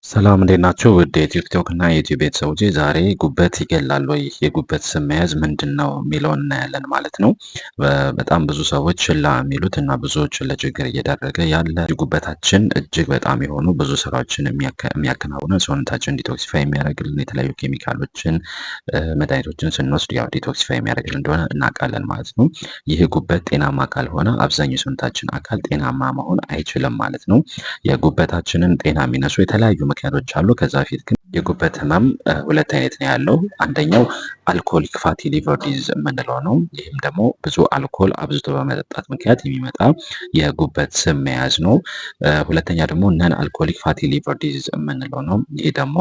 ሰላም እንዴት ናችሁ? ውድ የቲክቶክ እና የዩቲዩብ ቤተሰቦቼ ዛሬ ጉበት ይገላል ወይ የጉበት ስም መያዝ ምንድን ነው የሚለውን እናያለን ማለት ነው። በጣም ብዙ ሰዎች ችላ የሚሉት እና ብዙዎችን ለችግር እየዳረገ ያለ ጉበታችን እጅግ በጣም የሆኑ ብዙ ስራዎችን የሚያከናውነ ሰውነታችን ዲቶክሲፋይ የሚያደርግልን የተለያዩ ኬሚካሎችን መድኃኒቶችን ስንወስድ ያው ዲቶክሲፋይ የሚያደርግልን እንደሆነ እናውቃለን ማለት ነው። ይህ ጉበት ጤናማ ካልሆነ አብዛኛው የሰውነታችን አካል ጤናማ መሆን አይችልም ማለት ነው። የጉበታችንን ጤና የሚነሱ የተለያዩ ምክንያቶች አሉ። ከዛ በፊት ግን የጉበት ህመም ሁለት አይነት ነው ያለው። አንደኛው አልኮሊክ ፋቲ ሊቨር ዲዚዝ የምንለው ነው። ይህም ደግሞ ብዙ አልኮል አብዝቶ በመጠጣት ምክንያት የሚመጣ የጉበት ስም መያዝ ነው። ሁለተኛ ደግሞ ነን አልኮሊክ ፋቲ ሊቨር ዲዚዝ የምንለው ነው። ይህ ደግሞ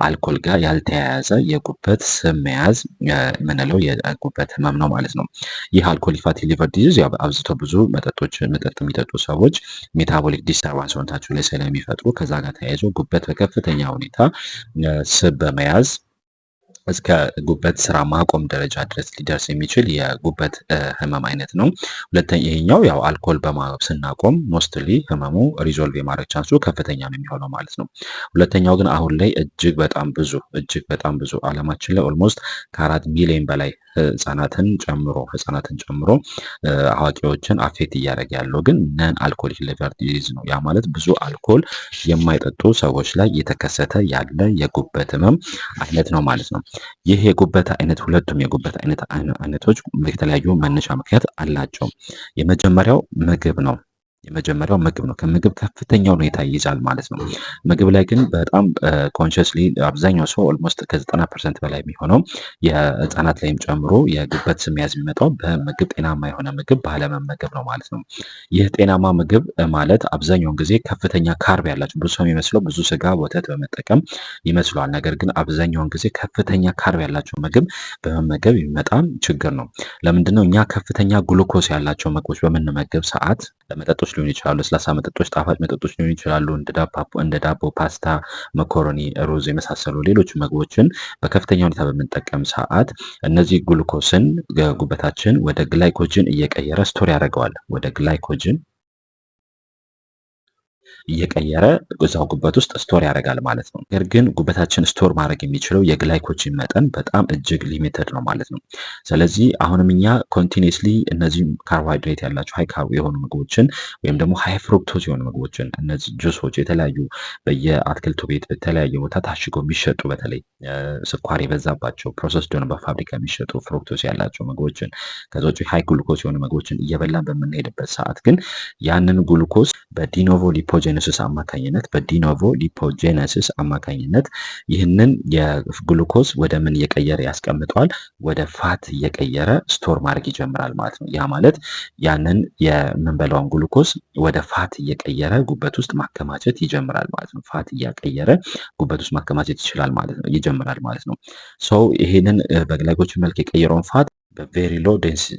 አልኮል ጋር ያልተያያዘ የጉበት ስም መያዝ የምንለው የጉበት ህመም ነው ማለት ነው። ይህ አልኮሊክ ፋቲ ሊቨር ዲዚዝ ያው አብዝቶ ብዙ መጠጥ የሚጠጡ ሰዎች ሜታቦሊክ ዲስተርባንስ ሰውነታቸው ላይ ስለሚፈጥሩ ከዛ ጋር ተያይዞ ጉበት በከፍተኛ ሁኔታ ስብ በመያዝ እስከ ጉበት ስራ ማቆም ደረጃ ድረስ ሊደርስ የሚችል የጉበት ህመም አይነት ነው። ሁለተኛ ይሄኛው ያው አልኮል ስናቆም ሞስትሊ ህመሙ ሪዞልቭ የማድረግ ቻንሱ ከፍተኛ ነው የሚሆነው ማለት ነው። ሁለተኛው ግን አሁን ላይ እጅግ በጣም ብዙ አለማችን ላይ ኦልሞስት ከ4 ሚሊዮን በላይ ህጻናትን ጨምሮ አዋቂዎችን አፌክት እያደረገ ያለው ግን ነን አልኮሊክ ሊቨር ዲዚዝ ነው። ያ ማለት ብዙ አልኮል የማይጠጡ ሰዎች ላይ የተከሰተ ያለ የጉበት ህመም አይነት ነው ማለት ነው። ይህ የጉበት አይነት ሁለቱም የጉበት አይነቶች የተለያዩ መነሻ ምክንያት አላቸው። የመጀመሪያው ምግብ ነው። ከምግብ ከፍተኛ ሁኔታ ይይዛል ማለት ነው። ምግብ ላይ ግን በጣም ኮንሽስሊ አብዛኛው ሰው ኦልሞስት ከ90% በላይ የሚሆነው የህፃናት ላይም ጨምሮ የጉበት ስም መያዝ የሚመጣው በምግብ ጤናማ የሆነ ምግብ ባለመመገብ ነው ማለት ነው። ይህ ጤናማ ምግብ ማለት አብዛኛውን ጊዜ ከፍተኛ ካርብ ያላቸው ብዙ ሰው የሚመስለው ብዙ ስጋ፣ ወተት በመጠቀም ይመስለዋል። ነገር ግን አብዛኛውን ጊዜ ከፍተኛ ካርብ ያላቸው ምግብ በመመገብ የሚመጣ ችግር ነው። ለምንድነው እኛ ከፍተኛ ግሉኮስ ያላቸው ምግቦች በምንመገብ ሰዓት መጠጦች ሊሆኑ ይችላሉ፣ ለስላሳ መጠጦች፣ ጣፋጭ መጠጦች ሊሆኑ ይችላሉ፣ እንደ ዳቦ፣ ፓስታ፣ መኮረኒ፣ ሩዝ የመሳሰሉ ሌሎች ምግቦችን በከፍተኛ ሁኔታ በምንጠቀም ሰዓት እነዚህ ግሉኮስን ጉበታችን ወደ ግላይኮጅን እየቀየረ ስቶር ያደርገዋል። ወደ ግላይኮጅን እየቀየረ እዛው ጉበት ውስጥ ስቶር ያደርጋል ማለት ነው። ነገር ግን ጉበታችን ስቶር ማድረግ የሚችለው የግላይኮጅን መጠን በጣም እጅግ ሊሚትድ ነው ማለት ነው። ስለዚህ አሁንም እኛ ኮንቲኒስሊ እነዚህ ካርቦሃይድሬት ያላቸው ሃይ ካርብ የሆኑ ምግቦችን ወይም ደግሞ ሃይ ፍሩክቶዝ የሆኑ ምግቦችን እነዚህ ጁሶች የተለያዩ በየአትክልቱ ቤት በተለያየ ቦታ ታሽገው የሚሸጡ በተለይ ስኳር የበዛባቸው ፕሮሰስድ ሆነ በፋብሪካ የሚሸጡ ፍሩክቶዝ ያላቸው ምግቦችን ከዛ ውጭ ሃይ ግሉኮስ የሆኑ ምግቦችን እየበላን በምንሄድበት ሰዓት ግን ያንን ግሉኮስ በዲኖቮ ሊፖጄነሲስ አማካኝነት ይህንን የግሉኮስ ወደ ምን እየቀየረ ያስቀምጠዋል? ወደ ፋት እየቀየረ ስቶር ማድረግ ይጀምራል ማለት ነው። ያ ማለት ያንን የምንበላውን ግሉኮስ ወደ ፋት እየቀየረ ጉበት ውስጥ ማከማቸት ይጀምራል ማለት ነው። ፋት እያቀየረ ጉበት ውስጥ ማከማቸት ይጀምራል ማለት ነው። ሰው ይሄንን በግላይኮጅን መልክ የቀየረውን ፋት በቬሪ ሎ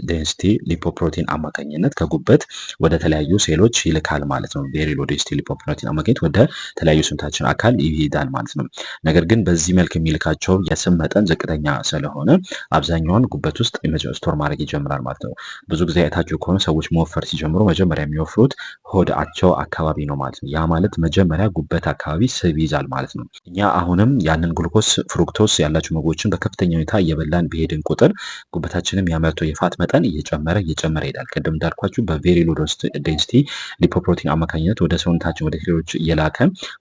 ዴንሲቲ ሊፖፕሮቲን አማካኝነት ከጉበት ወደ ተለያዩ ሴሎች ይልካል ማለት ነው። ቬሪ ሎ ዴንሲቲ ሊፖፕሮቲን አማካኝነት ወደ ተለያዩ ሰውነታችን አካል ይሄዳል ማለት ነው። ነገር ግን በዚህ መልክ የሚልካቸው የስብ መጠን ዝቅተኛ ስለሆነ አብዛኛውን ጉበት ውስጥ ስቶር ማድረግ ይጀምራል ማለት ነው። ብዙ ጊዜ አይታችሁ ከሆነ ሰዎች መወፈር ሲጀምሩ መጀመሪያ የሚወፍሩት ሆዳቸው አካባቢ ነው ማለት ነው። ያ ማለት መጀመሪያ ጉበት አካባቢ ስብ ይዛል ማለት ነው። እኛ አሁንም ያንን ግሉኮስ ፍሩክቶስ ያላቸው ምግቦችን በከፍተኛ ሁኔታ እየበላን በሄድን ቁጥር ጉበታችንም የሚያመርተው የፋት መጠን እየጨመረ ይሄዳል። ቅድም እንዳልኳችሁ በቬሪ ሎ ዴንሲቲ ሊፖፕሮቲን አማካኝነት ወደ ሰውነታችን ወደ ሌሎች እየላከ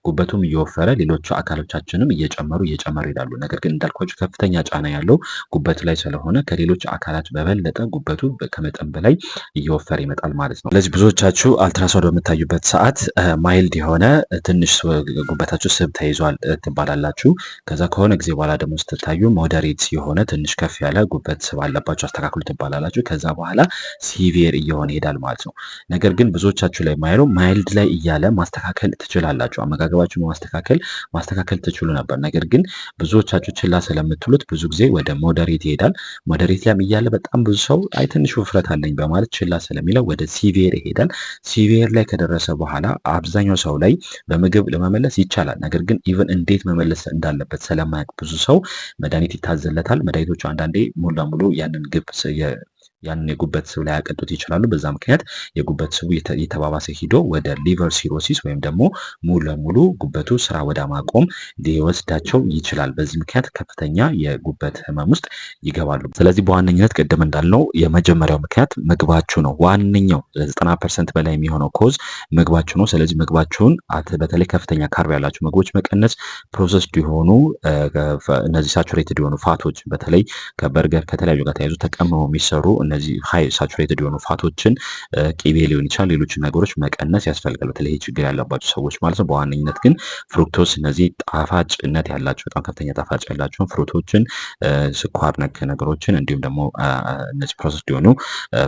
ጉበቱም እየወፈረ ሌሎቹ አካሎቻችንም እየጨመሩ ይሄዳሉ። ነገር ግን እንዳልኳችሁ ከፍተኛ ጫና ያለው ጉበት ላይ ስለሆነ ከሌሎች አካላት በበለጠ ጉበቱ ከመጠን በላይ እየወፈረ ይመጣል ማለት ነው። ስለዚህ ብዙዎቻችሁ አልትራሳውንድ በምታዩበት ሰዓት ማይልድ የሆነ ትንሽ ጉበታችሁ ስብ ተይዟል ትባላላችሁ። ከዛ ከሆነ ጊዜ በኋላ ደግሞ ስትታዩ ሞዴሬት የሆነ ትንሽ ከፍ ያለ ጉበት ስብ አለባችሁ አስተካክሉ ትባላላችሁ። ከዛ በኋላ ሲቪር እየሆነ ይሄዳል ማለት ነው። ነገር ግን ብዙዎቻችሁ ላይ ማየው ማይልድ ላይ እያለ ማስተካከል ትችላላችሁ። አመጋገባችሁ ማስተካከል ትችሉ ነበር። ነገር ግን ብዙዎቻችሁ ችላ ስለምትሉት ብዙ ጊዜ ወደ ሞዴሬት ይሄዳል። ሞዴሬት ላይም እያለ በጣም ብዙ ሰው አይ ትንሽ ውፍረት አለኝ በማለት ችላ ስለሚለው ወደ ሲቪር ይሄዳል። ሲቪር ላይ ከደረሰ በኋላ አብዛኛው ሰው ላይ በምግብ ለመመለስ ይቻላል። ነገር ግን ኢቨን እንዴት መመለስ እንዳለበት ስለማያውቅ ብዙ ሰው መድኃኒት ይታዘለታል። መድኃኒቶቹ አንዳንዴ ሙሉ ለሙሉ ያንን ግብ ያንን የጉበት ስብ ላይ ያቀጡት ይችላሉ። በዛ ምክንያት የጉበት ስቡ የተባባሰ ሂዶ ወደ ሊቨር ሲሮሲስ ወይም ደግሞ ሙሉ ለሙሉ ጉበቱ ስራ ወደ ማቆም ሊወስዳቸው ይችላል። በዚህ ምክንያት ከፍተኛ የጉበት ህመም ውስጥ ይገባሉ። ስለዚህ በዋነኝነት ቅድም እንዳልነው የመጀመሪያው ምክንያት ምግባችሁ ነው። ዋነኛው 90% በላይ የሚሆነው ኮዝ ምግባችሁ ነው። ስለዚህ ምግባችሁን በተለይ ከፍተኛ ካርብ ያላቸው ምግቦች መቀነስ፣ ፕሮሰስድ የሆኑ እነዚህ ሳቹሬትድ የሆኑ ፋቶች በተለይ ከበርገር ከተለያዩ ጋር ተያይዞ ተቀምመው የሚሰሩ እነዚህ ሃይ ሳቹሬትድ የሆኑ ፋቶችን ቂቤ ሊሆን ይችላል፣ ሌሎችን ነገሮች መቀነስ ያስፈልጋል። በተለይ ይህ ችግር ያለባቸው ሰዎች ማለት ነው። በዋነኝነት ግን ፍሩክቶስ፣ እነዚህ ጣፋጭነት ያላቸው በጣም ከፍተኛ ጣፋጭ ያላቸውን ፍሩቶችን፣ ስኳር ነክ ነገሮችን እንዲሁም ደግሞ እነዚህ ፕሮሰስድ የሆኑ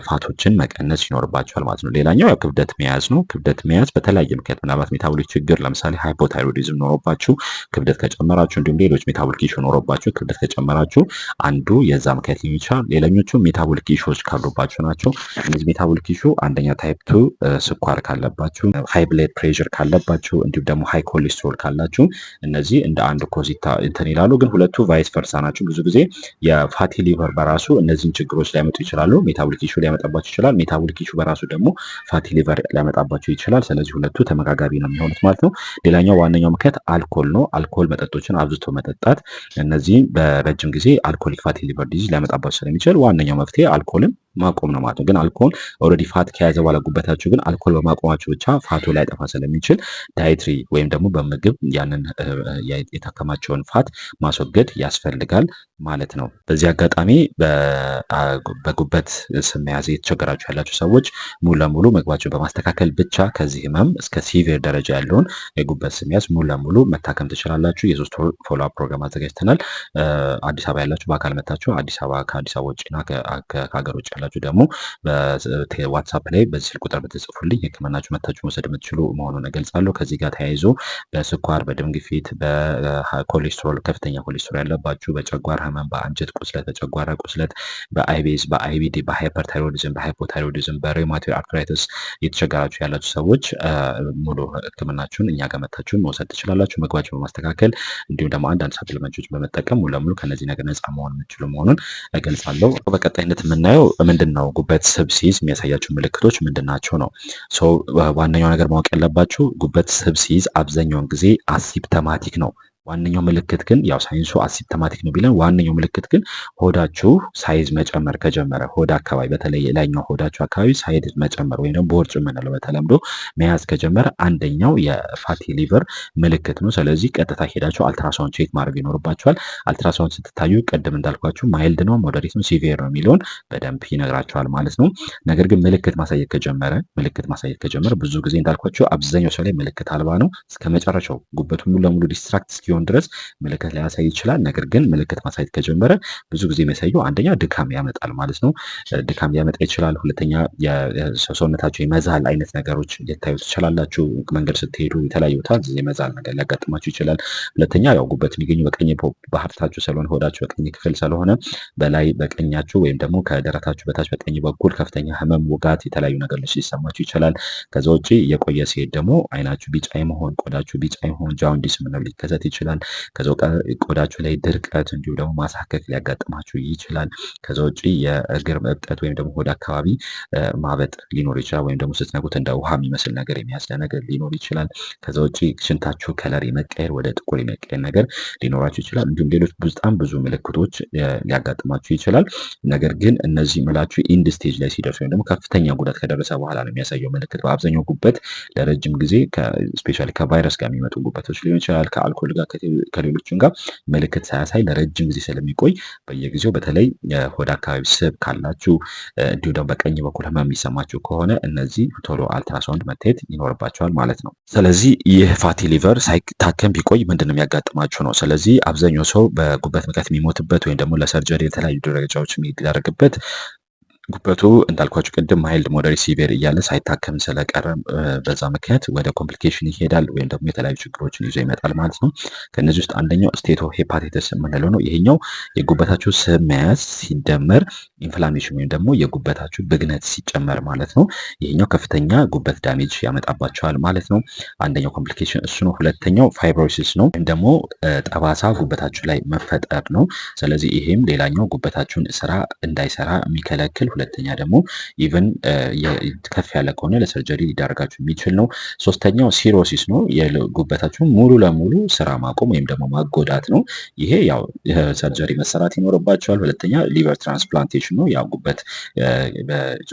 ፋቶችን መቀነስ ይኖርባቸዋል ማለት ነው። ሌላኛው ያው ክብደት መያዝ ነው። ክብደት መያዝ በተለያየ ምክንያት ምናልባት ሜታቦሊክ ችግር ለምሳሌ ሃይፖታይሮይዲዝም ኖሮባችሁ ክብደት ከጨመራችሁ፣ እንዲሁም ሌሎች ሜታቦሊክ ኢሹ ኖሮባችሁ ክብደት ከጨመራችሁ አንዱ የዛ ምክንያት ሊሆን ይችላል። ሌላኞቹ ሜታቦሊክ ኢሹዎች ካሉባችሁ ናቸው። እነዚህ ሜታቦሊክ ኢሹ አንደኛ ታይፕ 2 ስኳር ካለባችሁ፣ ሃይ ብለድ ፕሬሸር ካለባችሁ፣ እንዲሁም ደግሞ ሃይ ኮሌስትሮል ካላችሁ እነዚህ እንደ አንድ ኮዚታ እንትን ይላሉ። ግን ሁለቱ ቫይስ ቨርሳ ናቸው። ብዙ ጊዜ የፋቲ ሊቨር በራሱ እነዚህን ችግሮች ሊያመጡ ይችላሉ። ሜታቦሊክ ኢሹ ሊያመጣባችሁ ይችላል። ሜታቦሊክ ኢሹ በራሱ ደግሞ ፋቲ ሊቨር ሊያመጣባችሁ ይችላል። ስለዚህ ሁለቱ ተመጋጋቢ ነው የሚሆኑት ማለት ነው። ሌላኛው ዋነኛው ምክንያት አልኮል ነው። አልኮል መጠጦችን አብዝቶ መጠጣት እነዚህ በረጅም ጊዜ አልኮሊክ ፋቲ ሊቨር ዲዚዝ ሊያመጣባችሁ ስለሚችል ዋነኛው መፍትሄ አልኮልን ማቆም ነው ማለት ነው። ግን አልኮል ኦልሬዲ ፋት ከያዘ በኋላ ጉበታችሁ ግን አልኮል በማቆማችሁ ብቻ ፋቱ ላይ ጠፋ ስለሚችል ዳይትሪ ወይም ደግሞ በምግብ ያንን የተከማቸውን ፋት ማስወገድ ያስፈልጋል ማለት ነው። በዚህ አጋጣሚ በጉበት ስብ መያዝ የተቸገራችሁ ያላችሁ ሰዎች ሙሉ ለሙሉ ምግባችሁን በማስተካከል ብቻ ከዚህ ህመም እስከ ሲቪር ደረጃ ያለውን የጉበት ስብ መያዝ ሙሉ ለሙሉ መታከም ትችላላችሁ። የ3 ወር ፎሎ አፕ ፕሮግራም አዘጋጅተናል። አዲስ አበባ ያላችሁ በአካል መታችሁ፣ ከአዲስ አበባ ውጭና ከሀገር ውጭ ያላችሁ ደግሞ በዋትሳፕ ላይ በዚህ ስልክ ቁጥር ብትጽፉልኝ ህክምናችሁ መታችሁ መውሰድ የምትችሉ መሆኑን እገልጻለሁ። ከዚህ ጋር ተያይዞ በስኳር፣ በደም ግፊት፣ በኮሌስትሮል ከፍተኛ ኮሌስትሮል ያለባችሁ፣ በጨጓራ ህመም፣ በአንጀት ቁስለት፣ በጨጓራ ቁስለት፣ በአይቢኤስ፣ በአይቢዲ፣ በሃይፐርታይሮይዲዝም፣ በሃይፖታይሮይዲዝም፣ በሬማቶይድ አርትራይተስ የተቸገራችሁ ያላችሁ ሰዎች ሙሉ ህክምናችሁን እኛ ጋር መታችሁን መውሰድ ትችላላችሁ። ምግባችሁን በማስተካከል እንዲሁም ደግሞ አንዳንድ ሳፕሊመንቶችን በመጠቀም ሙሉ ለሙሉ ከነዚህ ነገር ነፃ መሆን የምትችሉ መሆኑን እገልጻለሁ። በቀጣይነት የምናየው ምንድን ነው? ጉበት ስብ ሲይዝ የሚያሳያቸው ምልክቶች ምንድን ናቸው ነው። ዋነኛው ነገር ማወቅ ያለባችሁ ጉበት ስብ ሲይዝ አብዛኛውን ጊዜ አሲፕተማቲክ ነው። ዋነኛው ምልክት ግን ያው ሳይንሱ አሲፕተማቲክ ነው ቢለን ዋነኛው ምልክት ግን ሆዳችሁ ሳይዝ መጨመር ከጀመረ ሆድ አካባቢ በተለይ ላይኛው ሆዳችሁ አካባቢ ሳይዝ መጨመር ወይም ደግሞ ቦርጭ የምንለው በተለምዶ መያዝ ከጀመረ አንደኛው የፋቲ ሊቨር ምልክት ነው። ስለዚህ ቀጥታ ሄዳችሁ አልትራሳውንድ ቼክ ማድረግ ይኖርባችኋል። አልትራሳውንድ ስትታዩ ቅድም እንዳልኳችሁ ማይልድ ነው፣ ሞደሬት ነው፣ ሲቪር ነው የሚለውን በደንብ ይነግራችኋል ማለት ነው። ነገር ግን ምልክት ማሳየት ከጀመረ ብዙ ጊዜ እንዳልኳችሁ አብዛኛው ሰው ላይ ምልክት አልባ ነው። እስከ መጨረሻው ጉበቱ ሙሉ ለሙሉ ዲስትራክት እስኪሆን ድረስ ምልክት ሊያሳይ ይችላል። ነገር ግን ምልክት ማሳየት ከጀመረ ብዙ ጊዜ የሚያሳየው አንደኛ ድካም ያመጣል ማለት ነው። ድካም ሊያመጣ ይችላል። ሁለተኛ የሰውነታቸው የመዛል አይነት ነገሮች ሊታዩ ትችላላችሁ። መንገድ ስትሄዱ የተለያዩ ቦታ የመዛል ነገር ሊያጋጥማችሁ ይችላል። ሁለተኛ ያው ጉበት የሚገኙ በቀኝ ባህርታችሁ ስለሆነ ሆዳችሁ በቀኝ ክፍል ስለሆነ በላይ በቀኛችሁ ወይም ደግሞ ከደረታችሁ በታች በቀኝ በኩል ከፍተኛ ህመም፣ ውጋት፣ የተለያዩ ነገሮች ሊሰማችሁ ይችላል። ከዛ ውጭ የቆየ ሲሄድ ደግሞ አይናችሁ ቢጫ የመሆን ቆዳችሁ ቢጫ የመሆን ጃውንዲስ ምንም ሊከሰት ይችላል። ከዛ ቆዳችሁ ላይ ድርቀት እንዲሁ ደግሞ ማሳከክ ሊያጋጥማችሁ ይችላል። ከዛ ውጭ የእግር እብጠት ወይም ደግሞ ሆድ አካባቢ ማበጥ ሊኖር ይችላል። ወይም ደግሞ ስትነኩት እንደ ውሃ የሚመስል ነገር የሚያስለ ነገር ሊኖር ይችላል። ከዛ ውጭ ሽንታችሁ ከለር የመቀየር ወደ ጥቁር የመቀየር ነገር ሊኖራችሁ ይችላል። እንዲሁም ሌሎች በጣም ብዙ ምልክቶች ሊያጋጥማችሁ ይችላል። ነገር ግን እነዚህ ምላችሁ ኢንድ ስቴጅ ላይ ሲደርሱ ወይም ደግሞ ከፍተኛ ጉዳት ከደረሰ በኋላ ነው የሚያሳየው ምልክት። በአብዛኛው ጉበት ለረጅም ጊዜ ስፔሻሊ ከቫይረስ ጋር የሚመጡ ጉበቶች ሊሆን ይችላል፣ ከአልኮል ጋር ከሌሎችም ጋር ምልክት ሳያሳይ ለረጅም ጊዜ ስለሚቆይ በየጊዜው በተለይ ሆድ አካባቢ ስብ ካላችሁ እንዲሁ ደግሞ በቀኝ በኩል ህመም የሚሰማችሁ ከሆነ እነዚህ ቶሎ አልትራሳውንድ መታየት ይኖርባቸዋል ማለት ነው። ስለዚህ ይህ ፋቲ ሊቨር ሳይታከም ቢቆይ ምንድን ነው የሚያጋጥማችሁ ነው። ስለዚህ አብዛኛው ሰው በጉበት ምክንያት የሚሞትበት ወይም ደግሞ ለሰርጀሪ የተለያዩ ደረጃዎች የሚደረግበት ጉበቱ እንዳልኳችሁ ቅድም ማይልድ፣ ሞደሬት፣ ሲቪር እያለ ሳይታከም ስለቀረ በዛ ምክንያት ወደ ኮምፕሊኬሽን ይሄዳል ወይም ደግሞ የተለያዩ ችግሮችን ይዞ ይመጣል ማለት ነው። ከነዚህ ውስጥ አንደኛው ስቴቶ ሄፓታይተስ የምንለው ነው። ይሄኛው የጉበታችሁ ስብ መያዝ ሲደመር ኢንፍላሜሽን ወይም ደግሞ የጉበታችሁ ብግነት ሲጨመር ማለት ነው። ይሄኛው ከፍተኛ ጉበት ዳሜጅ ያመጣባቸዋል ማለት ነው። አንደኛው ኮምፕሊኬሽን እሱ ነው። ሁለተኛው ፋይብሮሲስ ነው ወይም ደግሞ ጠባሳ ጉበታችሁ ላይ መፈጠር ነው። ስለዚህ ይሄም ሌላኛው ጉበታችሁን ስራ እንዳይሰራ የሚከለክል ሁለተኛ ደግሞ ኢቭን ከፍ ያለ ከሆነ ለሰርጀሪ ሊዳረጋችሁ የሚችል ነው። ሶስተኛው ሲሮሲስ ነው። የጉበታችሁን ሙሉ ለሙሉ ስራ ማቆም ወይም ደግሞ ማጎዳት ነው። ይሄ ያው ሰርጀሪ መሰራት ይኖርባቸዋል። ሁለተኛ ሊቨር ትራንስፕላንቴሽን ነው። ያው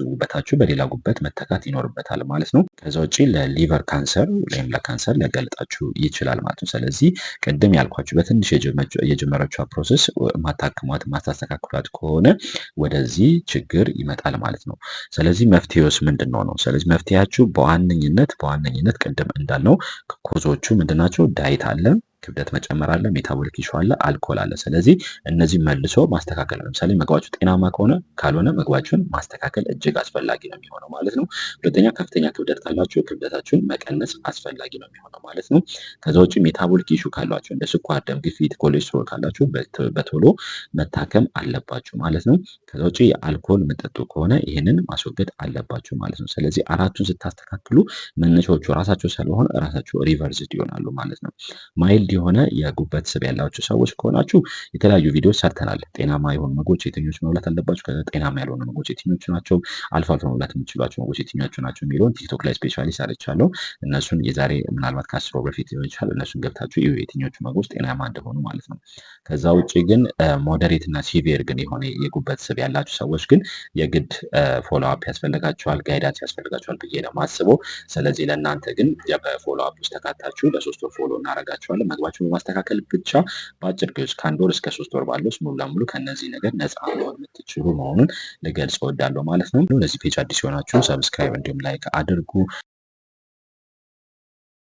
ጉበታችሁ በሌላ ጉበት መተካት ይኖርበታል ማለት ነው። ከዛ ውጭ ለሊቨር ካንሰር ወይም ለካንሰር ሊያጋልጣችሁ ይችላል ማለት ነው። ስለዚህ ቅድም ያልኳችሁ በትንሽ የጀመረችው ፕሮሰስ ማታክሟት ማታስተካክሏት ከሆነ ወደዚህ ችግር ይመጣል ማለት ነው። ስለዚህ መፍትሄውስ ምንድን ነው? ስለዚህ መፍትሄያችሁ በዋነኝነት ቅድም እንዳልነው ኮዞቹ ምንድናቸው? ዳይት አለ፣ ክብደት መጨመር አለ፣ ሜታቦሊክ ኢሹ አለ፣ አልኮል አለ። ስለዚህ እነዚህ መልሶ ማስተካከል፣ ለምሳሌ ምግባችሁ ጤናማ ከሆነ ካልሆነ ምግባችሁን ማስተካከል እጅግ አስፈላጊ ነው የሚሆነው ማለት ነው። ሁለተኛ ከፍተኛ ክብደት ካላችሁ ክብደታችሁን መቀነስ አስፈላጊ ነው የሚሆነው ማለት ነው። ከዛ ውጭ ሜታቦሊክ ኢሹ ካላችሁ እንደ ስኳር፣ ደም ግፊት፣ ኮሌስትሮል ካላችሁ በቶሎ መታከም አለባችሁ ማለት ነው። ከዛ ውጭ የአልኮል መጠጡ ከሆነ ይህንን ማስወገድ አለባችሁ ማለት ነው። ስለዚህ አራቱን ስታስተካክሉ መነሻዎቹ ራሳቸው ስለሆነ ራሳቸው ሪቨርዝድ ይሆናሉ ማለት ነው። ማይልድ የሆነ የጉበት ስብ ያላችሁ ሰዎች ከሆናችሁ የተለያዩ ቪዲዮዎች ሰርተናል። ጤናማ የሆኑ ምግቦች የትኞቹ መብላት አለባችሁ፣ ጤናማ ያልሆኑ ምግቦች የትኞቹ ናቸው፣ አልፎ አልፎ መብላት የምትችሏቸው ምግቦች የትኞቹ ናቸው የሚለውን ቲክቶክ ላይ ስፔሻሊ ሰርቻለሁ። እነሱን የዛሬ ምናልባት ከ10 ወር በፊት ሊሆን ይችላል። እነሱን ገብታችሁ እዩ የትኞቹ ምግቦች ጤናማ እንደሆኑ ማለት ነው። ከዛ ውጭ ግን ሞዴሬት እና ሲቪር ግን የሆነ የጉበት ስብ ያላችሁ ሰዎች ግን የግድ ፎሎ አፕ ያስፈልጋቸዋል፣ ጋይዳንስ ያስፈልጋቸዋል ብዬ ነው የማስበው። ስለዚህ ለእናንተ ግን በፎሎ አፕ ውስጥ ተካታችሁ ለ3 ወር ፎሎ እናደርጋችኋለን። ምግባችሁን በማስተካከል ብቻ በአጭር ጊዜ ውስጥ ከ1 ወር እስከ 3 ወር ባለው ውስጥ ሙሉ ለሙሉ ከነዚህ ነገር ነፃ መሆን የምትችሉ መሆኑን ልገልጽ እወዳለሁ ማለት ነው። ለዚህ ፔጅ አዲስ የሆናችሁ ሰብስክራይብ እንዲሁም ላይክ አድርጉ።